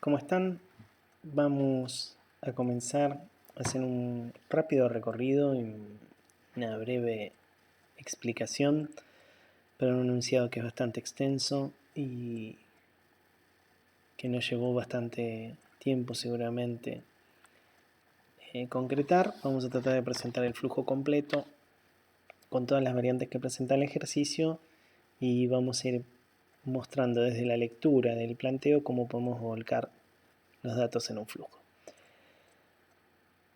¿Cómo están? Vamos a comenzar a hacer un rápido recorrido y una breve explicación para un enunciado que es bastante extenso y que nos llevó bastante tiempo seguramente concretar. Vamos a tratar de presentar el flujo completo con todas las variantes que presenta el ejercicio y vamos a ir mostrando desde la lectura del planteo cómo podemos volcar los datos en un flujo.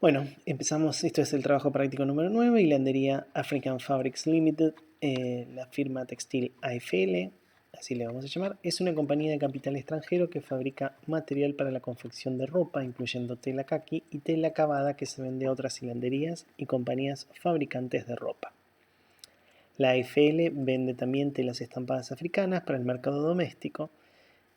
Bueno, empezamos. Esto es el trabajo práctico número 9, hilandería African Fabrics Limited, la firma textil AFL, así le vamos a llamar. Es una compañía de capital extranjero que fabrica material para la confección de ropa, incluyendo tela kaki y tela acabada que se vende a otras hilanderías y compañías fabricantes de ropa. La AFL vende también telas estampadas africanas para el mercado doméstico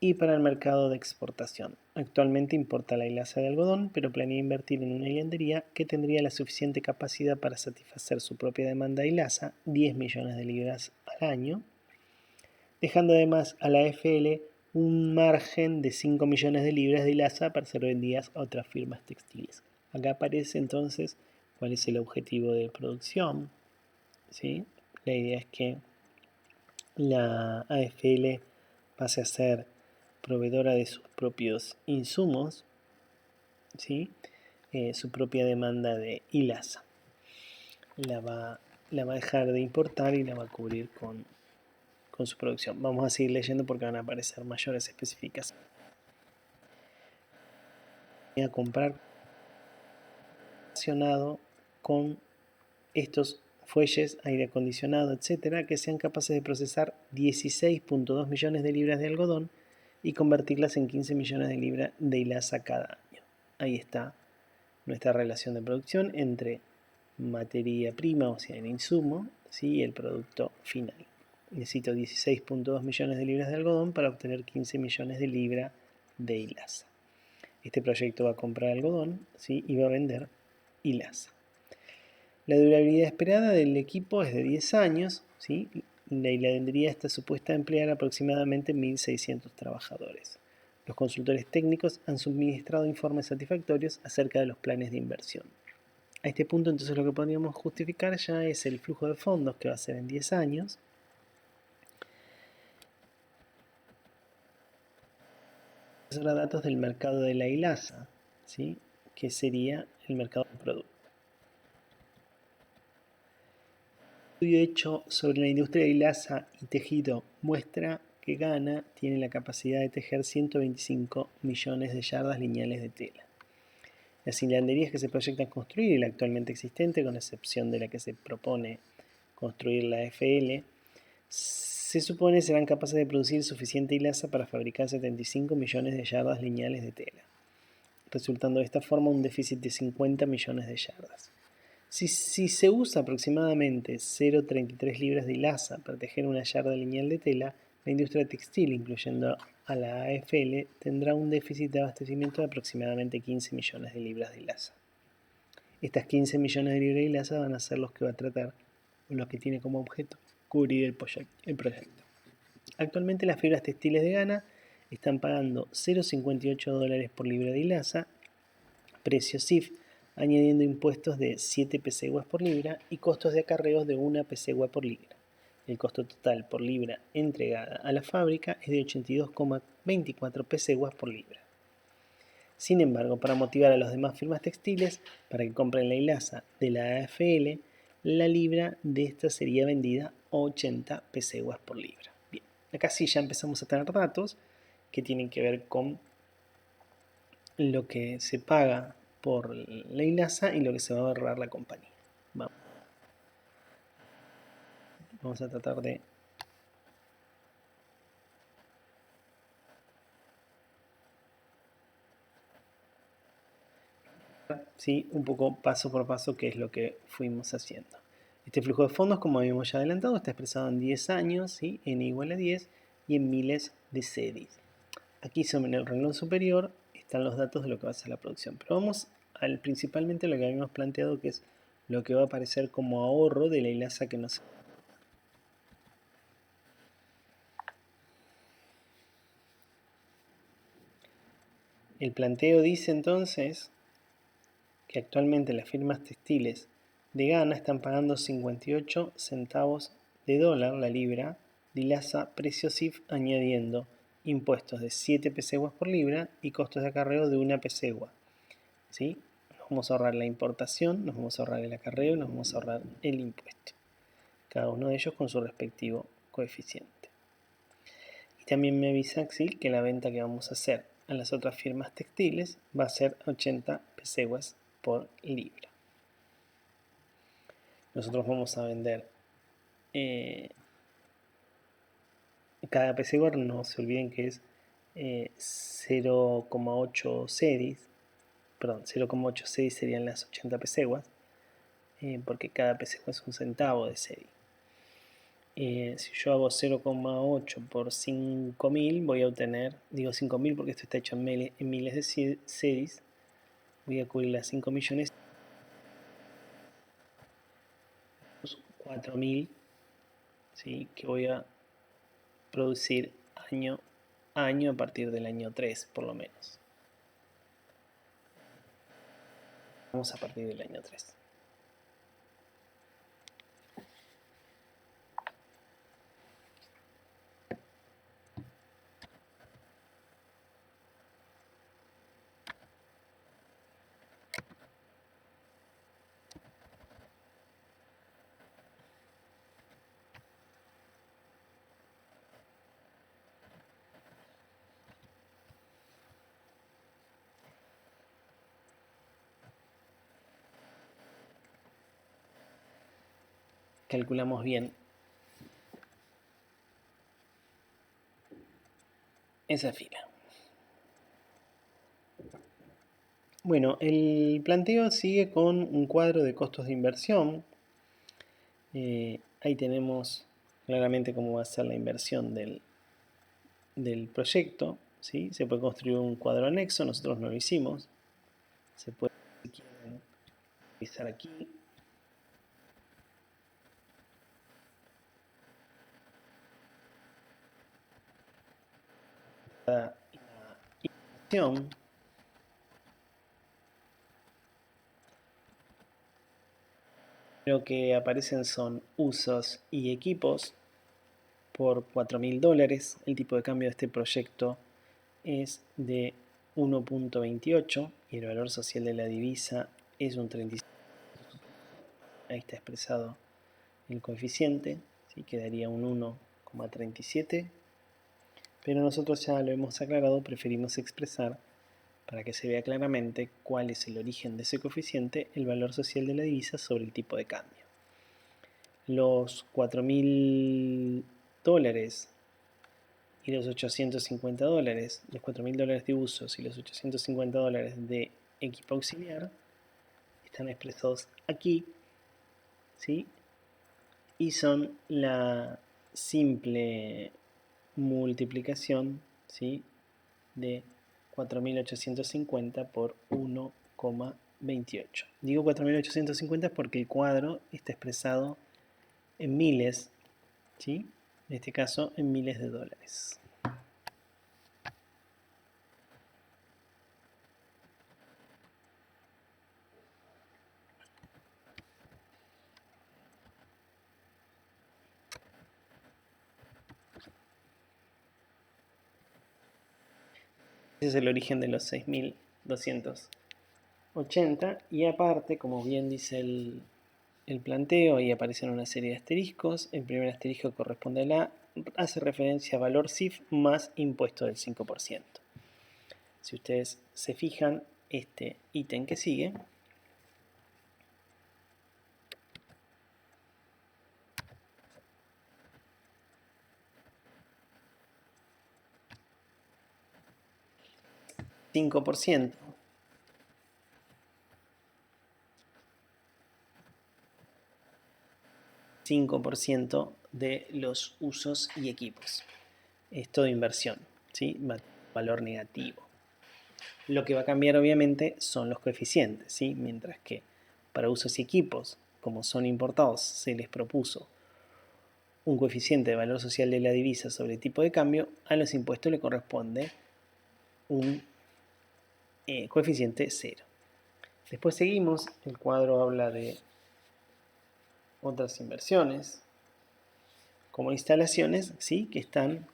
y para el mercado de exportación. Actualmente importa la hilaza de algodón, pero planea invertir en una hilandería que tendría la suficiente capacidad para satisfacer su propia demanda de hilaza, 10 millones de libras al año, dejando además a la AFL un margen de 5 millones de libras de hilaza para ser vendidas a otras firmas textiles. Acá aparece entonces cuál es el objetivo de producción, ¿sí? La idea es que la AFL pase a ser proveedora de sus propios insumos, ¿sí? Su propia demanda de hilaza. La va a dejar de importar y la va a cubrir con su producción. Vamos a seguir leyendo porque van a aparecer mayores especificaciones. Voy a comprar relacionado con estos fuelles, aire acondicionado, etcétera, que sean capaces de procesar 16.2 millones de libras de algodón y convertirlas en 15 millones de libras de hilaza cada año. Ahí está nuestra relación de producción entre materia prima, o sea, el insumo, ¿sí? Y el producto final. Necesito 16.2 millones de libras de algodón para obtener 15 millones de libras de hilaza. Este proyecto va a comprar algodón, ¿sí? Y va a vender hilaza. La durabilidad esperada del equipo es de 10 años, ¿sí? La hilandería está supuesta a emplear aproximadamente 1.600 trabajadores. Los consultores técnicos han suministrado informes satisfactorios acerca de los planes de inversión. A este punto entonces lo que podríamos justificar ya es el flujo de fondos que va a ser en 10 años. Ahora datos del mercado de la hilaza, ¿sí? Que sería el mercado de producto. El estudio hecho sobre la industria de hilaza y tejido muestra que Ghana tiene la capacidad de tejer 125 millones de yardas lineales de tela. Las hilanderías que se proyectan construir y la actualmente existente, con excepción de la que se propone construir la FL, se supone serán capaces de producir suficiente hilaza para fabricar 75 millones de yardas lineales de tela, resultando de esta forma un déficit de 50 millones de yardas. Si se usa aproximadamente 0,33 libras de hilaza para tejer una yarda lineal de tela, la industria textil, incluyendo a la AFL, tendrá un déficit de abastecimiento de aproximadamente 15 millones de libras de hilaza. Estas 15 millones de libras de hilaza van a ser los que va a tratar, o los que tiene como objeto, cubrir el proyecto. Actualmente las fibras textiles de Ghana están pagando $0,58 por libra de hilaza, precio CIF, añadiendo impuestos de 7 peseguas por libra y costos de acarreos de 1 pesegua por libra. El costo total por libra entregada a la fábrica es de 82,24 peseguas por libra. Sin embargo, para motivar a las demás firmas textiles para que compren la hilaza de la AFL, la libra de esta sería vendida a 80 peseguas por libra. Bien, acá sí ya empezamos a tener datos que tienen que ver con lo que se paga por la hilaza y lo que se va a ahorrar la compañía. Vamos a tratar de ¿sí? Un poco paso por paso qué es lo que fuimos haciendo. Este flujo de fondos, como habíamos ya adelantado, está expresado en 10 años, ¿sí? N igual a 10 y en miles de sedis. Aquí sobre el renglón superior están los datos de lo que va a ser la producción. Pero vamos principalmente a lo que habíamos planteado, que es lo que va a aparecer como ahorro de la hilaza que nos... El planteo dice entonces que actualmente las firmas textiles de Ghana están pagando 58 centavos de dólar la libra de Dilasa precio CIF, añadiendo impuestos de 7 peseguas por libra y costos de acarreo de 1 pesegua. ¿Sí? Nos vamos a ahorrar la importación, nos vamos a ahorrar el acarreo, nos vamos a ahorrar el impuesto. Cada uno de ellos con su respectivo coeficiente. Y también me avisa Axil que la venta que vamos a hacer a las otras firmas textiles va a ser 80 peseguas por libra. Nosotros vamos a vender cada pesegua, no se olviden que es 0,8 cedis, perdón, 0,8 cedis serían las 80 peseguas, porque cada pesegua es un centavo de cedi. Si yo hago 0,8 por 5.000, voy a obtener, digo 5.000 porque esto está hecho en miles de cedis, voy a cubrir las 5 millones, 4.000, ¿sí? Que voy a producir año a año a partir del año 3 por lo menos. Vamos a partir del año 3. Calculamos bien esa fila. Bueno, el planteo sigue con un cuadro de costos de inversión. Ahí tenemos claramente cómo va a ser la inversión del proyecto, ¿sí? Se puede construir un cuadro anexo, nosotros no lo hicimos. Se puede, si quieren, revisar aquí. La inversión lo que aparecen son usos y equipos por $4.000. El tipo de cambio de este proyecto es de 1.28 y el valor social de la divisa es un 35. Ahí está expresado el coeficiente, ¿sí? Quedaría un 1,37, pero nosotros ya lo hemos aclarado, preferimos expresar para que se vea claramente cuál es el origen de ese coeficiente, el valor social de la divisa sobre el tipo de cambio. Los $4.000 y los $850, los $4.000 de usos y los $850 de equipo auxiliar están expresados aquí, ¿sí? Y son la simple multiplicación, ¿sí? De 4.850 por 1,28. Digo 4.850 porque el cuadro está expresado en miles, ¿sí? En este caso en miles de dólares. Ese es el origen de los 6.280 y aparte, como bien dice el planteo, ahí aparecen una serie de asteriscos. El primer asterisco corresponde a la hace referencia a valor CIF más impuesto del 5%. Si ustedes se fijan, este ítem que sigue $5%. De los usos y equipos. Es todo inversión, ¿sí? Valor negativo. Lo que va a cambiar obviamente son los coeficientes, ¿sí? Mientras que para usos y equipos, como son importados, se les propuso un coeficiente de valor social de la divisa sobre el tipo de cambio, a los impuestos le corresponde un coeficiente 0. Después seguimos, el cuadro habla de otras inversiones, como instalaciones, ¿sí? Que están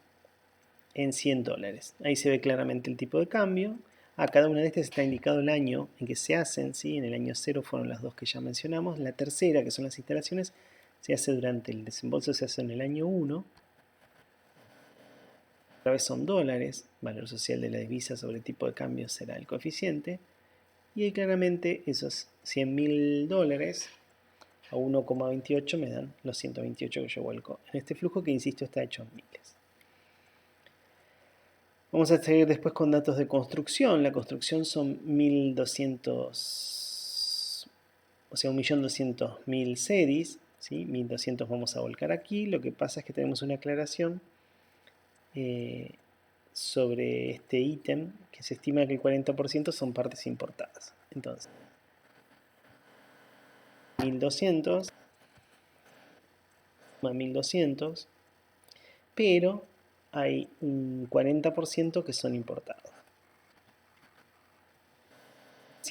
en $100. Ahí se ve claramente el tipo de cambio. A cada una de estas está indicado el año en que se hacen, ¿sí? En el año 0 fueron las dos que ya mencionamos. La tercera, que son las instalaciones, se hace durante el desembolso, se hace en el año 1. Otra vez son dólares, valor social de la divisa sobre tipo de cambio será el coeficiente. Y ahí claramente esos $100.000 a 1,28 me dan los 128 que yo vuelco en este flujo que, insisto, está hecho en miles. Vamos a seguir después con datos de construcción. La construcción son 1.200, o sea, 1.200.000 sedis, ¿sí? 1.200 vamos a volcar aquí. Lo que pasa es que tenemos una aclaración sobre este ítem, que se estima que el 40% son partes importadas. Entonces, 1.200 más 1.200, pero hay un 40% que son importados.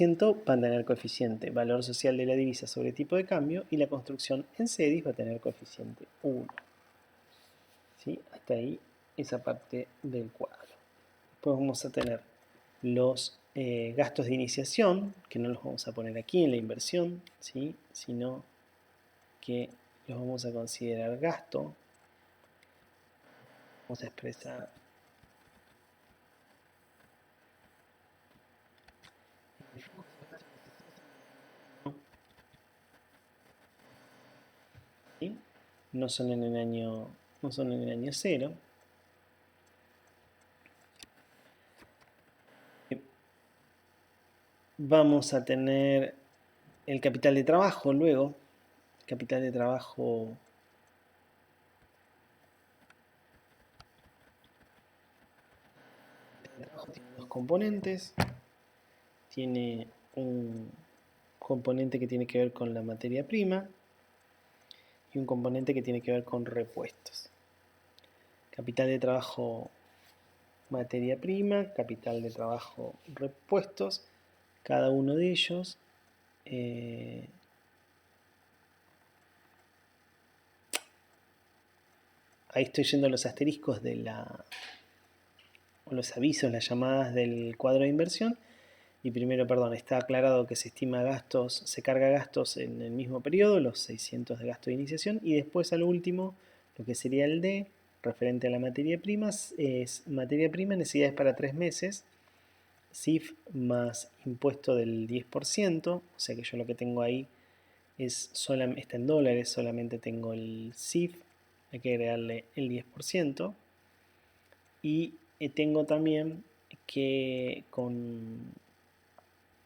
Va a tener coeficiente valor social de la divisa sobre tipo de cambio y la construcción en sedis va a tener coeficiente 1. ¿Sí? Hasta ahí esa parte del cuadro. Después vamos a tener los gastos de iniciación, que no los vamos a poner aquí en la inversión, ¿sí? Sino que los vamos a considerar gasto. Vamos a expresar ¿sí? No son en el año 0. Vamos a tener el capital de trabajo luego. Capital de trabajo tiene dos componentes. Tiene un componente que tiene que ver con la materia prima y un componente que tiene que ver con repuestos. Capital de trabajo materia prima, capital de trabajo repuestos. Cada uno de ellos ahí estoy yendo a los asteriscos de o los avisos, las llamadas del cuadro de inversión. Y primero, perdón, está aclarado que se estima gastos, se carga gastos en el mismo periodo, los 600 de gasto de iniciación. Y después al último, lo que sería el D, referente a la materia prima, es materia prima, necesidades para 3 meses, CIF más impuesto del 10%, o sea que yo lo que tengo ahí está en dólares, solamente tengo el CIF, hay que agregarle el 10%. Y tengo también que con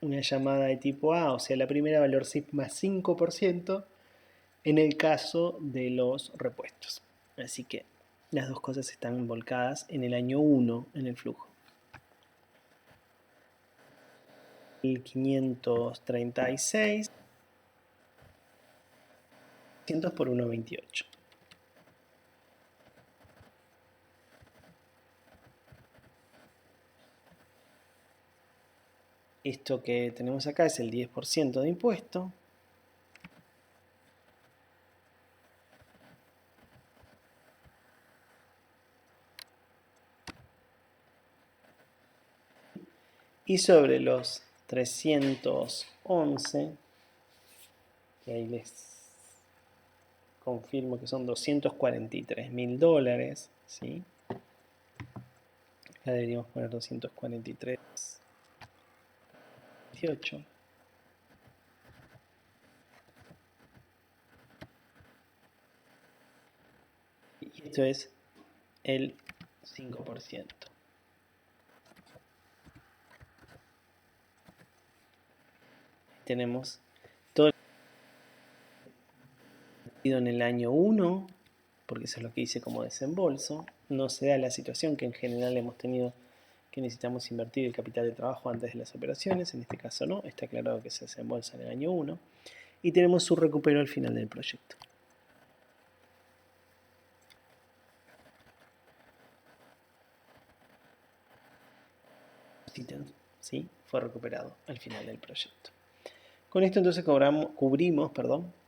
una llamada de tipo A, o sea, la primera valor CIF más 5% en el caso de los repuestos. Así que las dos cosas están volcadas en el año 1 en el flujo. El 536 por 1,28. Esto que tenemos acá es el 10% de impuesto. Y sobre los 311, que ahí les confirmo que son $243.000, ¿sí? Acá deberíamos poner 243.18. Y esto es el 5%. Tenemos todo en el año 1, porque eso es lo que hice como desembolso. No se da la situación que en general hemos tenido, que necesitamos invertir el capital de trabajo antes de las operaciones. En este caso no, está aclarado que se desembolsa en el año 1. Y tenemos su recupero al final del proyecto. ¿sí? Fue recuperado al final del proyecto. Con esto entonces cubrimos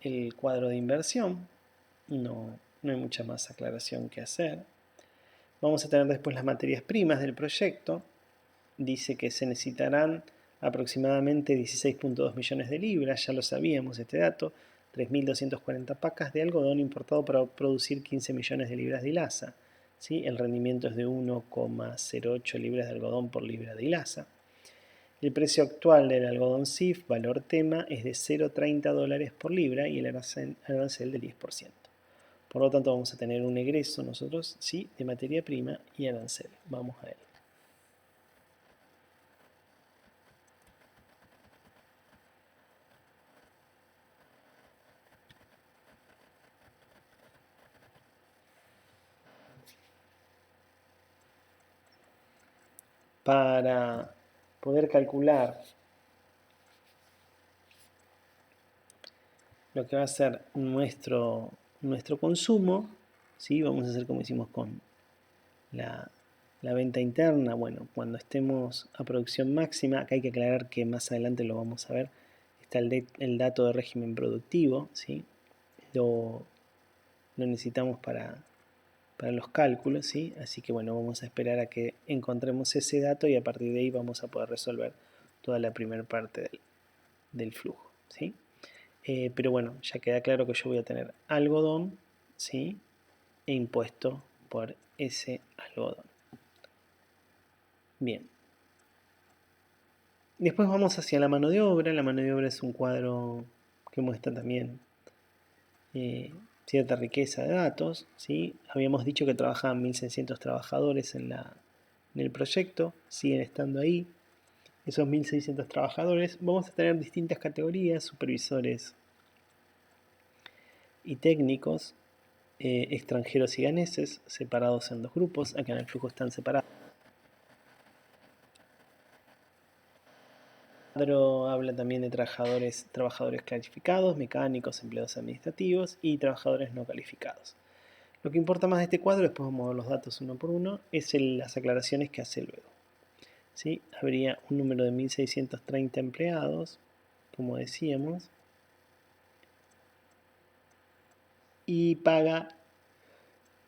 el cuadro de inversión. No hay mucha más aclaración que hacer. Vamos a tener después las materias primas del proyecto. Dice que se necesitarán aproximadamente 16.2 millones de libras, ya lo sabíamos este dato, 3.240 pacas de algodón importado para producir 15 millones de libras de hilaza. ¿Sí? El rendimiento es de 1,08 libras de algodón por libra de hilaza. El precio actual del algodón CIF, valor tema, es de $0,30 por libra y el arancel del 10%. Por lo tanto, vamos a tener un egreso nosotros, ¿sí?, de materia prima y arancel. Vamos a él. Para poder calcular lo que va a ser nuestro consumo, ¿sí? Vamos a hacer como hicimos con la venta interna. Bueno, cuando estemos a producción máxima, acá hay que aclarar que más adelante lo vamos a ver, está el dato de régimen productivo, ¿sí? Lo necesitamos para los cálculos, ¿sí? Así que bueno, vamos a esperar a que encontremos ese dato y a partir de ahí vamos a poder resolver toda la primera parte del flujo, ¿sí? Pero bueno, ya queda claro que yo voy a tener algodón, ¿sí?, e impuesto por ese algodón. Bien. Después vamos hacia la mano de obra. La mano de obra es un cuadro que muestra también cierta riqueza de datos, ¿sí? Habíamos dicho que trabajaban 1.600 trabajadores en el proyecto, siguen estando ahí. Esos 1.600 trabajadores, vamos a tener distintas categorías: supervisores y técnicos, extranjeros y ganeses, separados en dos grupos. Acá en el flujo están separados. El cuadro habla también de trabajadores calificados, mecánicos, empleados administrativos y trabajadores no calificados. Lo que importa más de este cuadro, después vamos a ver los datos uno por uno, es las aclaraciones que hace luego. ¿Sí? Habría un número de 1.630 empleados, como decíamos, y paga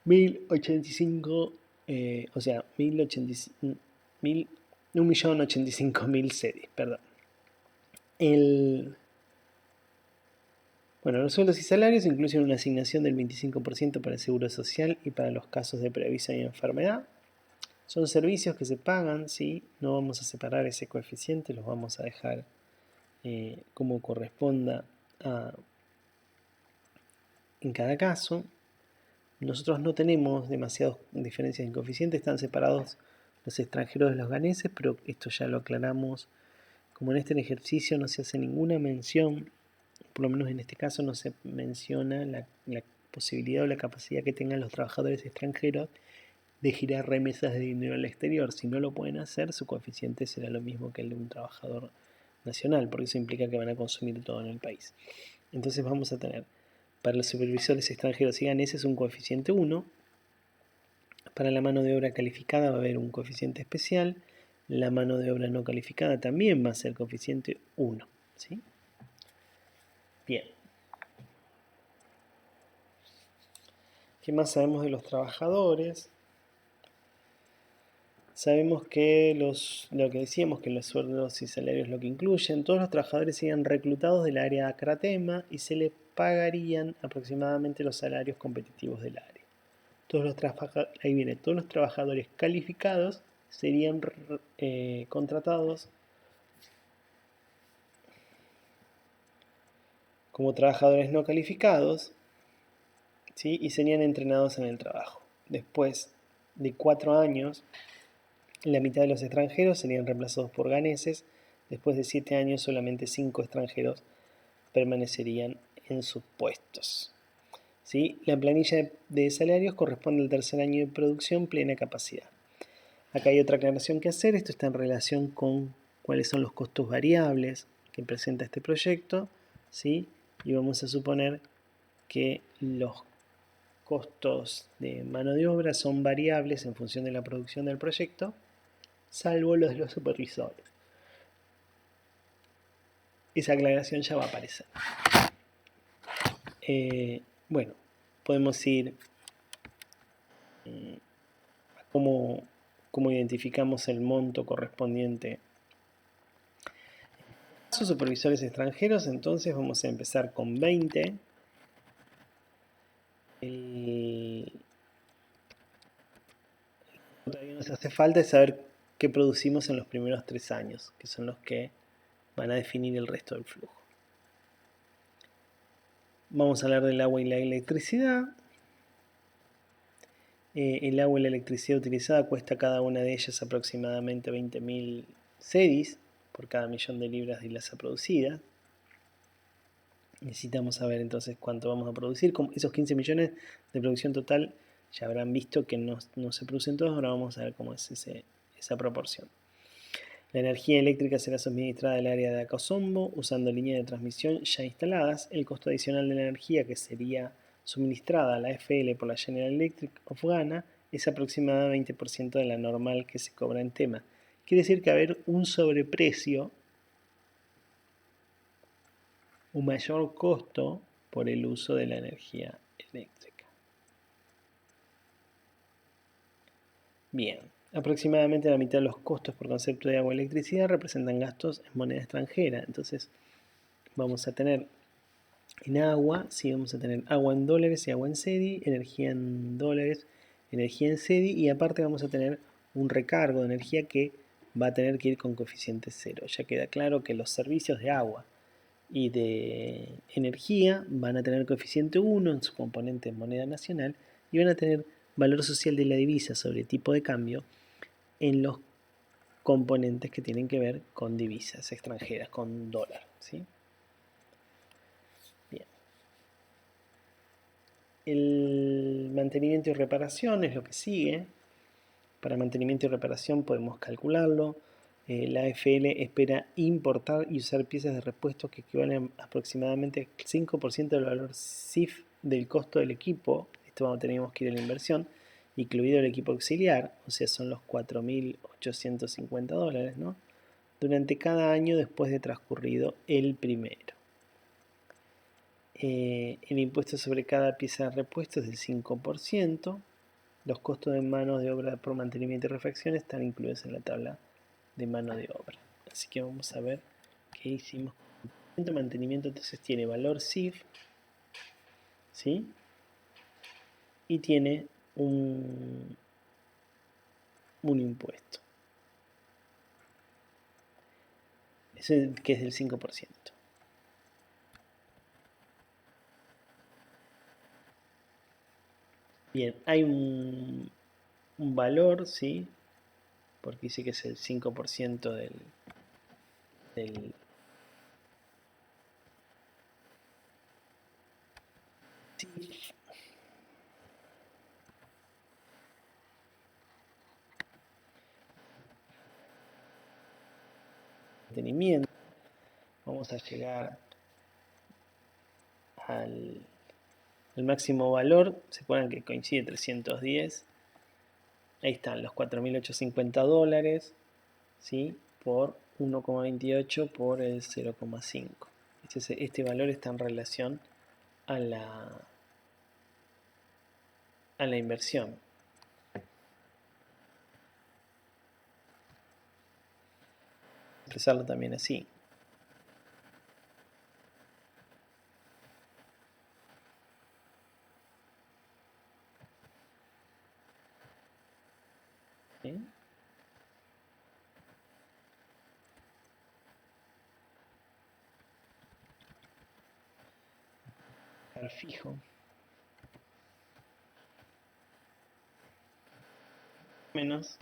1.085.000 cedis, perdón. Bueno, los sueldos y salarios incluyen una asignación del 25% para el seguro social y para los casos de previsión y enfermedad. Son servicios que se pagan, ¿sí? No vamos a separar ese coeficiente, los vamos a dejar como corresponda en cada caso. Nosotros no tenemos demasiadas diferencias en coeficiente, están separados los extranjeros de los ganeses, pero esto ya lo aclaramos. Como en este ejercicio no se hace ninguna mención, por lo menos en este caso no se menciona la posibilidad o la capacidad que tengan los trabajadores extranjeros de girar remesas de dinero al exterior. Si no lo pueden hacer, su coeficiente será lo mismo que el de un trabajador nacional, porque eso implica que van a consumir todo en el país. Entonces vamos a tener para los supervisores extranjeros y ganeses un coeficiente 1. Para la mano de obra calificada va a haber un coeficiente especial. La mano de obra no calificada también va a ser coeficiente 1. ¿Sí? Bien. ¿Qué más sabemos de los trabajadores? Sabemos que lo que decíamos, que los sueldos y salarios lo que incluyen, todos los trabajadores serían reclutados del área Acratema y se les pagarían aproximadamente los salarios competitivos del área. Todos los trabajadores calificados serían contratados como trabajadores no calificados, ¿sí?, y serían entrenados en el trabajo. Después de 4 años, la mitad de los extranjeros serían reemplazados por ganeses. Después de 7 años, solamente 5 extranjeros permanecerían en sus puestos. ¿Sí? La planilla de salarios corresponde al tercer año de producción plena capacidad. Acá hay otra aclaración que hacer. Esto está en relación con cuáles son los costos variables que presenta este proyecto, ¿sí? Y vamos a suponer que los costos de mano de obra son variables en función de la producción del proyecto, salvo los de los supervisores. esa aclaración ya va a aparecer. Bueno, podemos ir a cómo identificamos el monto correspondiente. Los supervisores extranjeros, entonces vamos a empezar con 20. Lo que todavía nos hace falta es saber qué producimos en los primeros 3 años, que son los que van a definir el resto del flujo. Vamos a hablar del agua y la electricidad. El agua y la electricidad utilizada cuesta cada una de ellas aproximadamente 20.000 cedis por cada millón de libras de hilaza producida. Necesitamos saber entonces cuánto vamos a producir. Con esos 15 millones de producción total ya habrán visto que no se producen todos. Ahora vamos a ver cómo es esa proporción. La energía eléctrica será suministrada del área de Akosombo usando líneas de transmisión ya instaladas. El costo adicional de la energía que sería suministrada a la FL por la General Electric of Ghana es aproximadamente 20% de la normal que se cobra en tema. Quiere decir que va a haber un sobreprecio, un mayor costo por el uso de la energía eléctrica. Bien, aproximadamente la mitad de los costos por concepto de agua y electricidad representan gastos en moneda extranjera. Entonces vamos a tener en agua, sí, vamos a tener agua en dólares y agua en cedi, energía en dólares, energía en cedi, y aparte vamos a tener un recargo de energía que va a tener que ir con coeficiente 0. Ya queda claro que los servicios de agua y de energía van a tener coeficiente 1 en su componente en moneda nacional y van a tener valor social de la divisa sobre tipo de cambio en los componentes que tienen que ver con divisas extranjeras, con dólar, ¿sí? Bien. El mantenimiento y reparación es lo que sigue. Para mantenimiento y reparación podemos calcularlo. La AFL espera importar y usar piezas de repuestos que equivalen aproximadamente al 5% del valor CIF del costo del equipo. Esto tenemos que ir a la inversión, incluido el equipo auxiliar, o sea, son los $4.850, ¿no? Durante cada año después de transcurrido el primero. El impuesto sobre cada pieza de repuesto es del 5%. Los costos de mano de obra por mantenimiento y refacción están incluidos en la tabla de mano de obra. Así que vamos a ver qué hicimos. El mantenimiento entonces tiene valor CIF, ¿sí? Y tiene un impuesto. Ese que es del 5%. Bien, hay un valor, ¿sí? Porque dice que es el 5% del CIF. Mantenimiento. Vamos a llegar al máximo valor. Se acuerdan que coincide 310. Ahí están los $4.850, ¿sí? Por 1,28 por el 0,5. Este valor está en relación a la inversión. Expresarlo también así. ¿Sí? Al fijo. Menos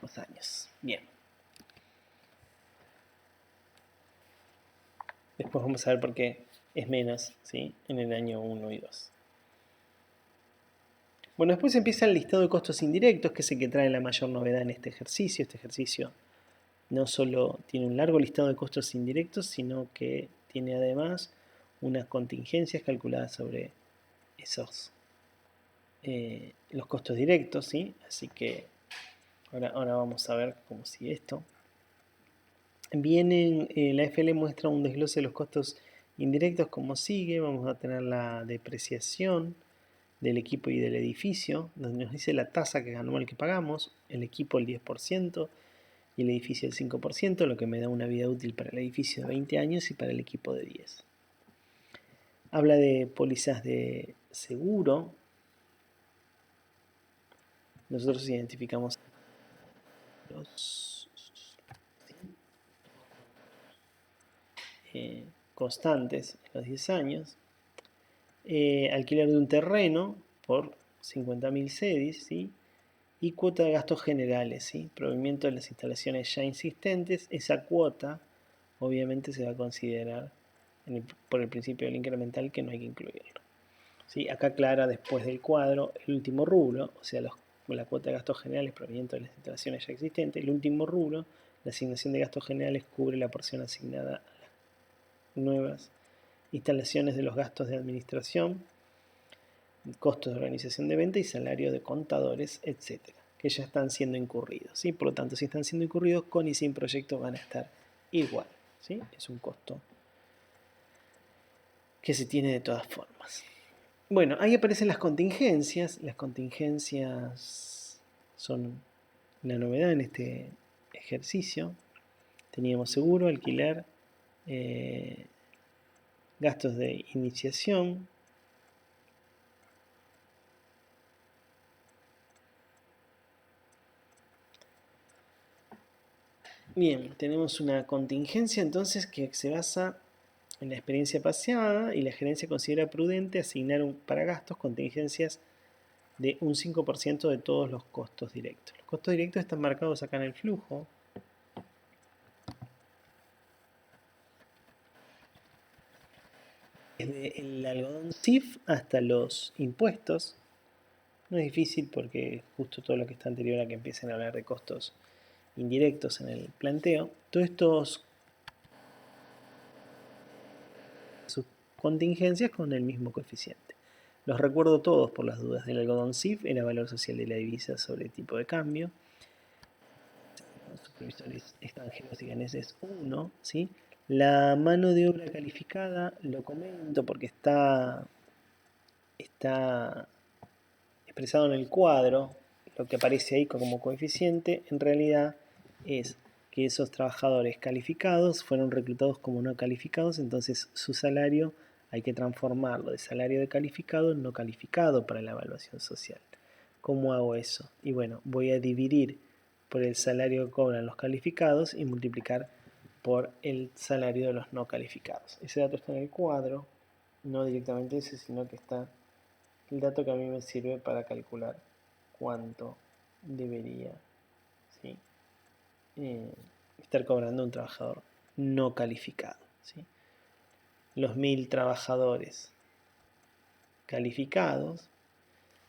los años. Bien. Después vamos a ver por qué es menos, ¿sí? En el año 1 y 2. Bueno, después empieza el listado de costos indirectos, que es el que trae la mayor novedad en este ejercicio. Este ejercicio no solo tiene un largo listado de costos indirectos, sino que tiene además unas contingencias calculadas sobre esos los costos directos, ¿sí? Así que ahora vamos a ver cómo sigue esto. Vienen, la FL muestra un desglose de los costos indirectos como sigue. Vamos a tener la depreciación del equipo y del edificio, donde nos dice la tasa anual que pagamos, el equipo el 10% y el edificio el 5%, lo que me da una vida útil para el edificio de 20 años y para el equipo de 10. Habla de pólizas de seguro. Nosotros identificamos los constantes en los 10 años. Alquiler de un terreno por 50.000 CEDIs, ¿sí? Y cuota de gastos generales, ¿sí? Provimiento de las instalaciones ya existentes. Esa cuota obviamente se va a considerar por el principio del incremental, que no hay que incluirlo, ¿sí? Acá aclara después del cuadro el último rubro, o sea, la cuota de gastos generales proveniente de las instalaciones ya existentes. El último rubro, la asignación de gastos generales, cubre la porción asignada a las nuevas instalaciones de los gastos de administración, costos de organización de venta y salario de contadores, etcétera, que ya están siendo incurridos, ¿sí? Por lo tanto, si están siendo incurridos, con y sin proyecto van a estar igual, ¿sí? Es un costo que se tiene de todas formas. Bueno, ahí aparecen las contingencias. Las contingencias son la novedad en este ejercicio. Teníamos seguro, alquiler, gastos de iniciación, bien, tenemos una contingencia entonces que se basa en la experiencia pasada y la gerencia considera prudente asignar para gastos contingencias de un 5% de todos los costos directos. Los costos directos están marcados acá en el flujo. Desde el algodón SIF hasta los impuestos. No es difícil porque justo todo lo que está anterior a que empiecen a hablar de costos indirectos en el planteo. Todos estos sus contingencias con el mismo coeficiente. Los recuerdo todos por las dudas. Del algodón SIF era valor social de la divisa sobre tipo de cambio. Supervisores extranjeros y ganeses 1, ¿sí? La mano de obra calificada, lo comento porque está expresado en el cuadro. Lo que aparece ahí como coeficiente en realidad es que esos trabajadores calificados fueron reclutados como no calificados, entonces su salario hay que transformarlo de salario de calificado en no calificado para la evaluación social. ¿Cómo hago eso? Y bueno, voy a dividir por el salario que cobran los calificados y multiplicar por el salario de los no calificados. Ese dato está en el cuadro, no directamente ese, sino que está el dato que a mí me sirve para calcular cuánto debería, ¿sí? Estar cobrando un trabajador no calificado, ¿sí? Los 1000 trabajadores calificados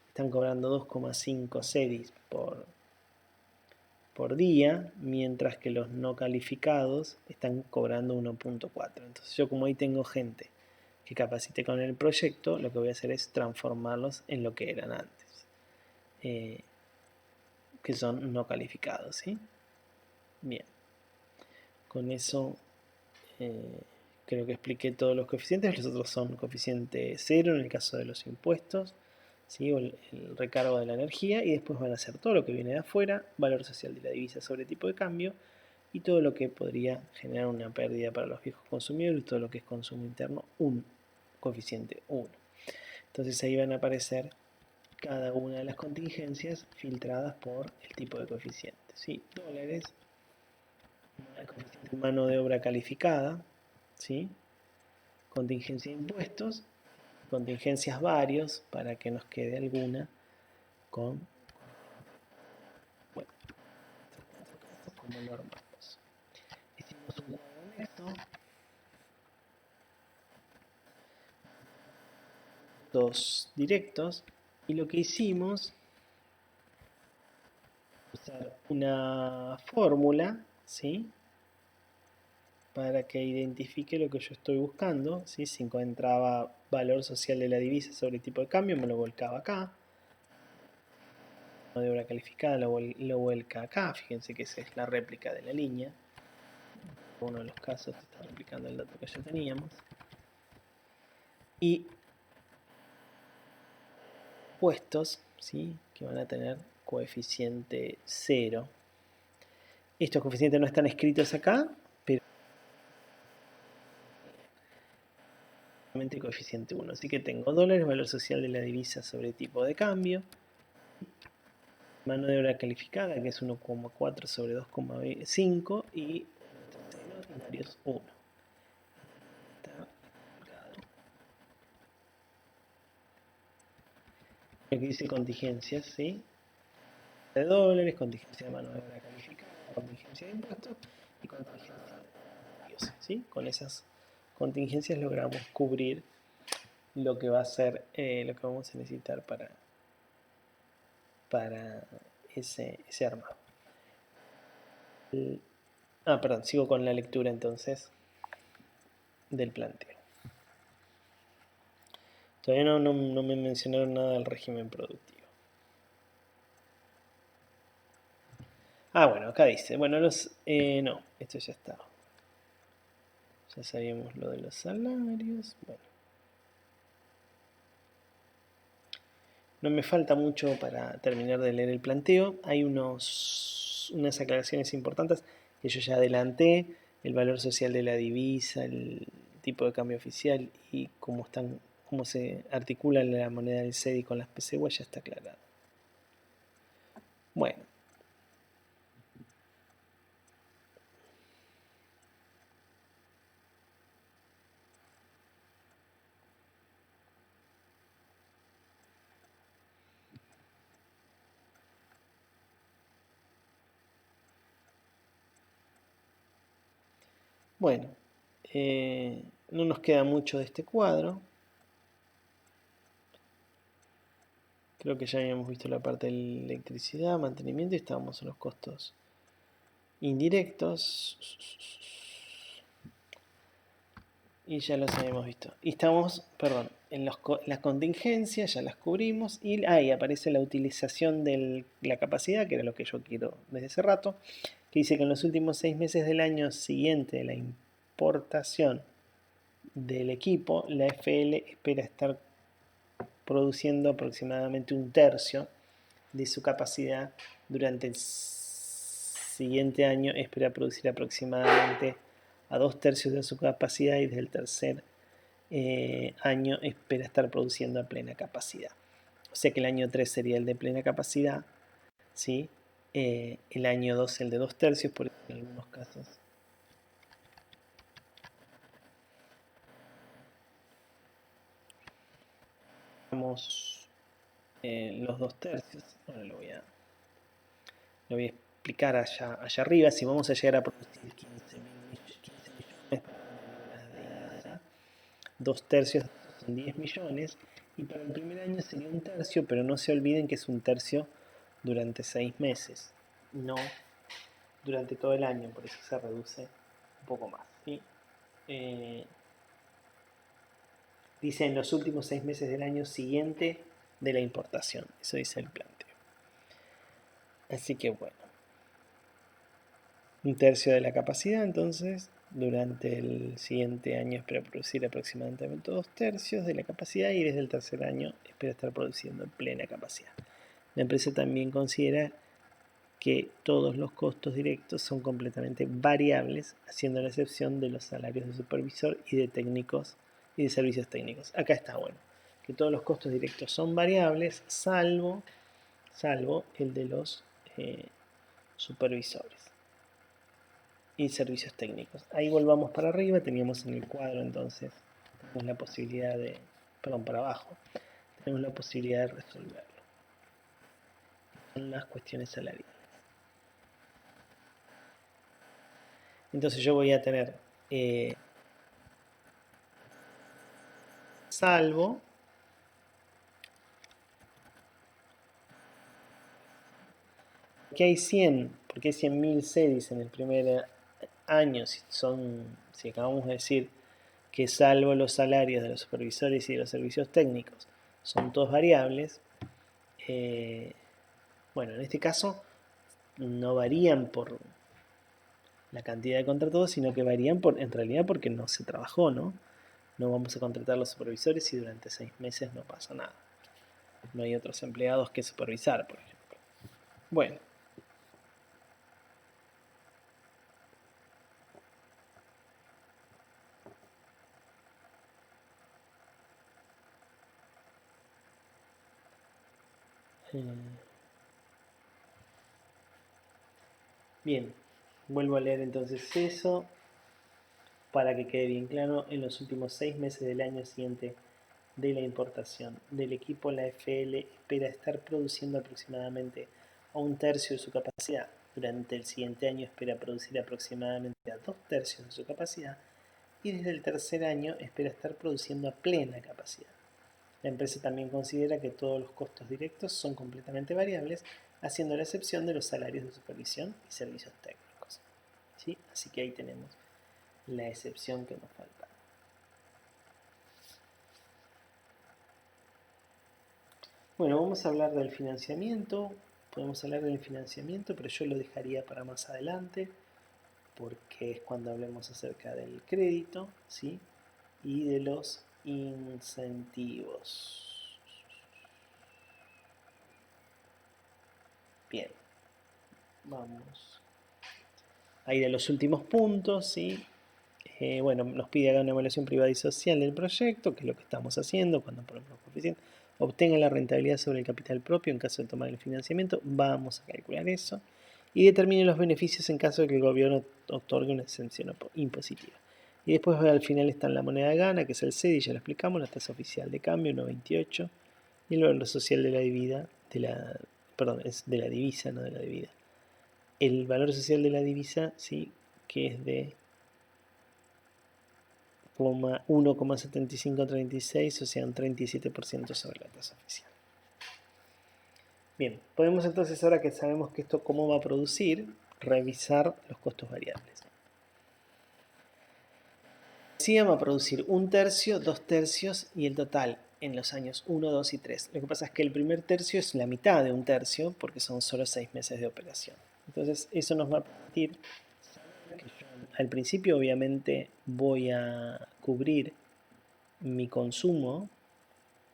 están cobrando 2,5 CEDIs por día, mientras que los no calificados están cobrando 1,4. Entonces yo, como ahí tengo gente que capacite con el proyecto, lo que voy a hacer es transformarlos en lo que eran antes, que son no calificados, ¿sí? Bien, con eso creo que expliqué todos los coeficientes. Los otros son coeficiente 0 en el caso de los impuestos, ¿sí? O el recargo de la energía, y después van a ser todo lo que viene de afuera, valor social de la divisa sobre tipo de cambio, y todo lo que podría generar una pérdida para los viejos consumidores, todo lo que es consumo interno, un coeficiente 1. Entonces ahí van a aparecer cada una de las contingencias filtradas por el tipo de coeficiente, ¿sí? Dólares, coeficiente mano de obra calificada, ¿sí? Contingencia de impuestos, contingencias varios, para que nos quede alguna con, bueno, como lo armamos. Hicimos un cuadro anexo, dos directos, y lo que hicimos usar una fórmula, ¿sí? Para que identifique lo que yo estoy buscando, ¿sí? Si encontraba valor social de la divisa sobre tipo de cambio, me lo volcaba acá. de obra calificada lo vuelca acá. Fíjense que esa es la réplica de la línea. En uno de los casos está replicando el dato que ya teníamos. Y puestos, ¿sí?, que van a tener coeficiente 0. Estos coeficientes no están escritos acá, pero coeficiente 1. Así que tengo dólares, valor social de la divisa sobre tipo de cambio. Mano de obra calificada, que es 1,4 sobre 2,5 y 1. Aquí dice contingencias, ¿sí? De dólares, contingencia de mano de obra calificada, contingencia de impuestos y contingencia de envíos, ¿sí? Con esas contingencias logramos cubrir lo que va a ser, lo que vamos a necesitar para ese armado. Perdón, sigo con la lectura entonces del planteo. Todavía no me mencionaron nada del régimen productivo. Bueno, acá dice, bueno, no, esto ya estaba. Ya sabíamos lo de los salarios, bueno. No me falta mucho para terminar de leer el planteo. Hay unas aclaraciones importantes que yo ya adelanté. El valor social de la divisa, el tipo de cambio oficial y cómo se articula la moneda del CEDI con las PCU ya está aclarado. Bueno. Bueno, no nos queda mucho de este cuadro. Creo que ya habíamos visto la parte de la electricidad, mantenimiento y estábamos en los costos indirectos. Y ya los habíamos visto. Y estamos, perdón, en las contingencias, ya las cubrimos. Y ahí aparece la utilización de la capacidad, que era lo que yo quiero desde hace rato, que dice que en los últimos 6 meses del año siguiente de la importación del equipo, la FL espera estar produciendo aproximadamente 1/3 de su capacidad. Durante el siguiente año espera producir aproximadamente a 2/3 de su capacidad y desde el tercer año espera estar produciendo a plena capacidad. O sea que el año 3 sería el de plena capacidad, ¿sí? El año 2 el de 2/3, por eso en algunos casos los 2/3. Ahora lo voy a explicar allá arriba. Si vamos a llegar a producir 15 millones, 2/3 son 10 millones. Y para el primer año sería 1/3, pero no se olviden que es 1/3 durante 6 meses, no durante todo el año, por eso se reduce un poco más, ¿sí? Dice en los últimos 6 meses del año siguiente de la importación, eso dice el planteo. Así que bueno, 1/3 de la capacidad, entonces durante el siguiente año espera producir aproximadamente 2/3 de la capacidad y desde el tercer año espera estar produciendo en plena capacidad. La empresa también considera que todos los costos directos son completamente variables, haciendo la excepción de los salarios de supervisor y de técnicos y de servicios técnicos. Acá está bueno, que todos los costos directos son variables, salvo el de los supervisores y servicios técnicos. Ahí volvamos para arriba, teníamos en el cuadro entonces, tenemos la posibilidad de, perdón, para abajo, tenemos la posibilidad de resolverlo. Son las cuestiones salariales. Entonces yo voy a tener salvo porque hay 100, porque hay 100.000 CEDIs en el primer año, si acabamos de decir que salvo los salarios de los supervisores y de los servicios técnicos son todos variables, Bueno, en este caso no varían por la cantidad de contratados, sino que varían en realidad porque no se trabajó, ¿no? No vamos a contratar a los supervisores y durante 6 meses no pasa nada. No hay otros empleados que supervisar, por ejemplo. Bueno. Bien, vuelvo a leer entonces eso para que quede bien claro. En los últimos 6 meses del año siguiente de la importación del equipo, la FL espera estar produciendo aproximadamente a 1/3 de su capacidad. Durante el siguiente año espera producir aproximadamente a 2/3 de su capacidad y desde el tercer año espera estar produciendo a plena capacidad. La empresa también considera que todos los costos directos son completamente variables, haciendo la excepción de los salarios de supervisión y servicios técnicos. ¿Sí? Así que ahí tenemos la excepción que nos falta. Bueno, vamos a hablar del financiamiento. Podemos hablar del financiamiento, pero yo lo dejaría para más adelante, porque es cuando hablemos acerca del crédito, ¿sí? Y de los incentivos. Bien, vamos a ir a los últimos puntos, ¿sí? Bueno, nos pide hacer una evaluación privada y social del proyecto, que es lo que estamos haciendo cuando ponemos los coeficientes. Obtenga la rentabilidad sobre el capital propio en caso de tomar el financiamiento. Vamos a calcular eso. Y determine los beneficios en caso de que el gobierno otorgue una exención impositiva. Y después al final está la moneda de gana, que es el CEDI, ya lo explicamos, la tasa oficial de cambio, 1,28. Y el valor social de la divisa, es de la divisa, no de la divisa. El valor social de la divisa, sí, que es de 1,7536, o sea, un 37% sobre la tasa oficial. Bien, podemos entonces, ahora que sabemos que esto cómo va a producir, revisar los costos variables. Decía, va a producir 1/3, 2/3 y el total en los años 1, 2 y 3. Lo que pasa es que el primer tercio es la mitad de 1/3 porque son solo 6 meses de operación. Entonces eso nos va a permitir que yo al principio obviamente voy a cubrir mi consumo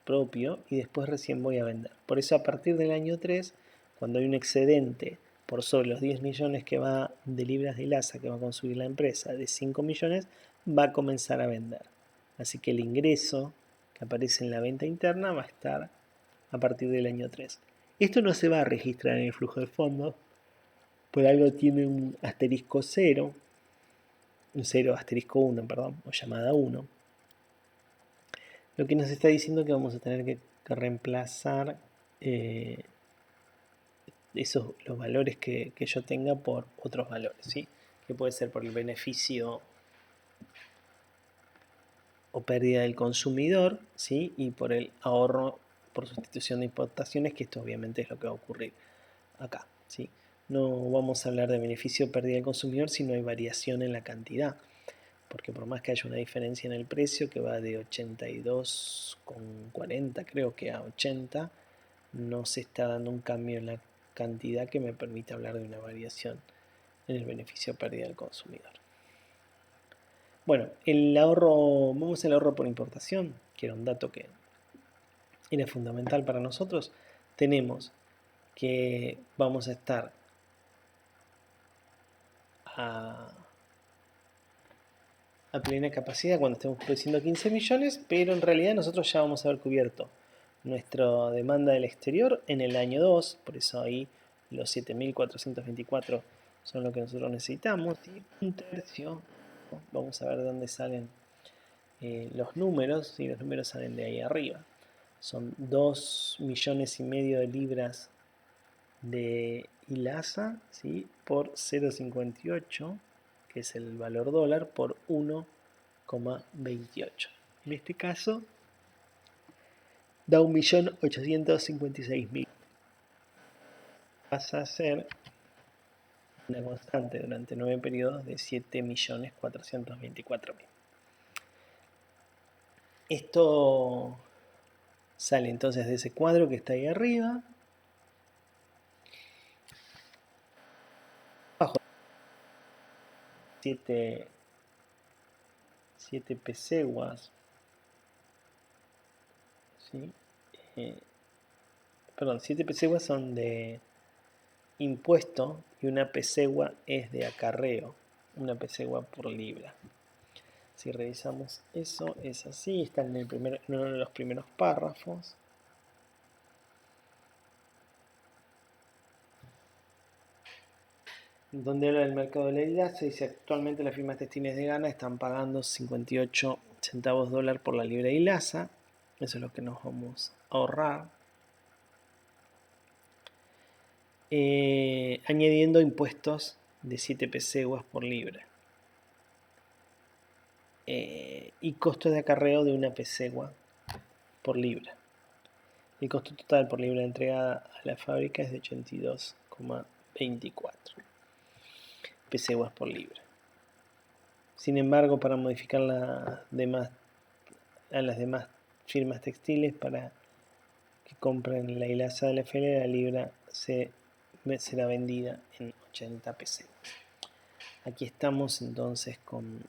propio y después recién voy a vender. Por eso a partir del año 3, cuando hay un excedente por sobre los 10 millones que va de libras de LASA que va a consumir la empresa de 5 millones, va a comenzar a vender. Así que el ingreso que aparece en la venta interna va a estar a partir del año 3. Esto no se va a registrar en el flujo de fondos, por algo tiene un asterisco 0, un 0 asterisco 1, perdón, o llamada 1. Lo que nos está diciendo que vamos a tener que reemplazar los valores que yo tenga por otros valores, ¿sí? Que puede ser por el beneficio o pérdida del consumidor, ¿sí? Y por el ahorro por sustitución de importaciones, que esto obviamente es lo que va a ocurrir acá, ¿sí? No vamos a hablar de beneficio o pérdida del consumidor si no hay variación en la cantidad, porque por más que haya una diferencia en el precio que va de 82,40 creo que a 80, no se está dando un cambio en la cantidad que me permite hablar de una variación en el beneficio o pérdida del consumidor. Bueno, vamos al ahorro por importación, que era un dato que era fundamental para nosotros. Tenemos que vamos a estar a plena capacidad cuando estemos produciendo 15 millones, pero en realidad nosotros ya vamos a haber cubierto nuestra demanda del exterior en el año 2, por eso ahí los 7.424 son lo que nosotros necesitamos, y 1/3, vamos a ver de dónde salen los números, y los números salen de ahí arriba. Son 2,5 millones de libras de ILASA, ¿sí? Por 0,58, que es el valor dólar, por 1,28. En este caso da 1.856.000. Pasa a ser una constante durante 9 periodos de 7.424.000. Esto sale entonces de ese cuadro que está ahí arriba. 7 peseguas, ¿sí? Perdón, 7 peseguas son de impuesto y una pesegua es de acarreo, una pesegua por libra. Si revisamos eso, es así, está en uno de los primeros párrafos. Donde habla del mercado de la hilaza, dice: actualmente las firmas textiles de Ghana están pagando 58 centavos dólar por la libra de hilaza. Eso es lo que nos vamos a ahorrar. Añadiendo impuestos de 7 peseguas por libra. Y costo de acarreo de una pesegua por libra. El costo total por libra entregada a la fábrica es de 82,24 peseguas por libra. Sin embargo, para modificar a las demás firmas textiles para que compren la hilaza de la FL, la libra será vendida en 80 peseguas. Aquí estamos entonces con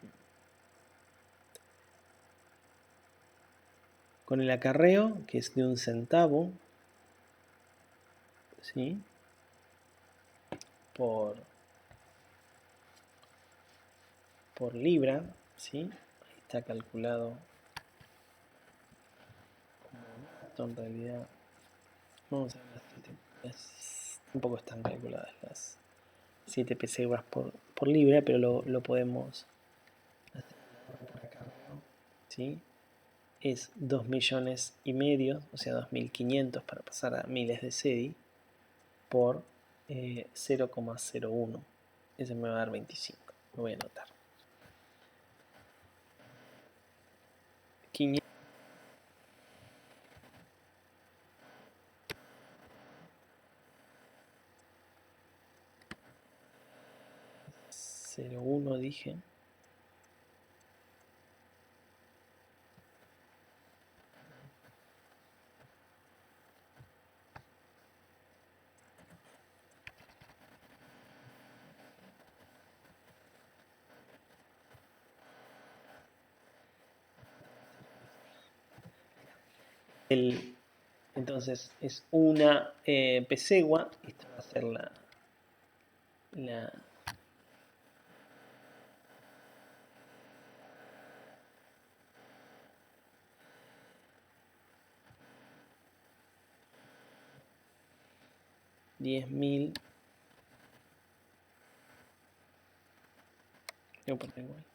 el acarreo, que es de 1 centavo, ¿sí? por libra, ¿sí? Ahí está calculado como esto. En realidad, vamos a ver, tampoco están calculadas las 7 peseguas por libra, pero lo podemos hacer por acarreo, ¿sí? Es 2,5 millones, o sea 2.500 para pasar a miles de CEDI, por 0,01. Ese me va a dar 25. Lo voy a anotar. 500. 0,1 dije. Entonces es una pesegua. Esta va a ser la 10.000. Voy a poner igual.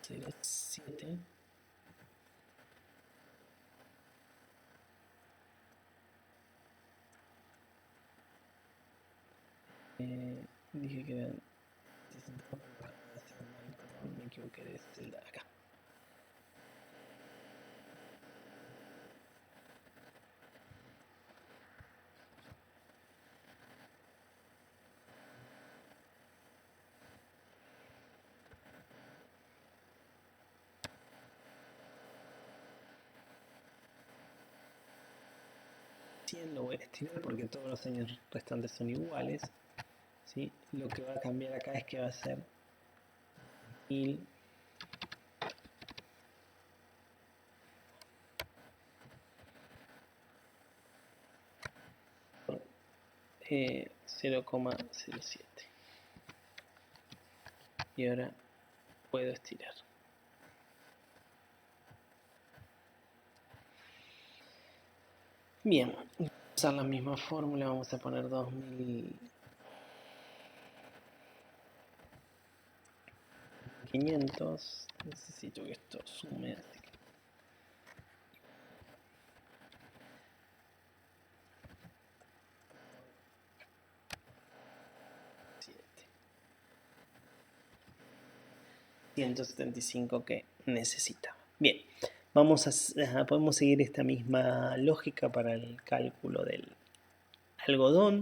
Será 7. Dije que eran 60. Me equivoqué de celda acá. Lo voy a estirar porque todos los años restantes son iguales, ¿sí? Lo que va a cambiar acá es que va a ser 1000 por 0,07. Y ahora puedo estirar. Bien, vamos a usar la misma fórmula. Vamos a poner 2.500. Necesito que esto sume. $175 que necesitaba. Bien, podemos seguir esta misma lógica para el cálculo del algodón.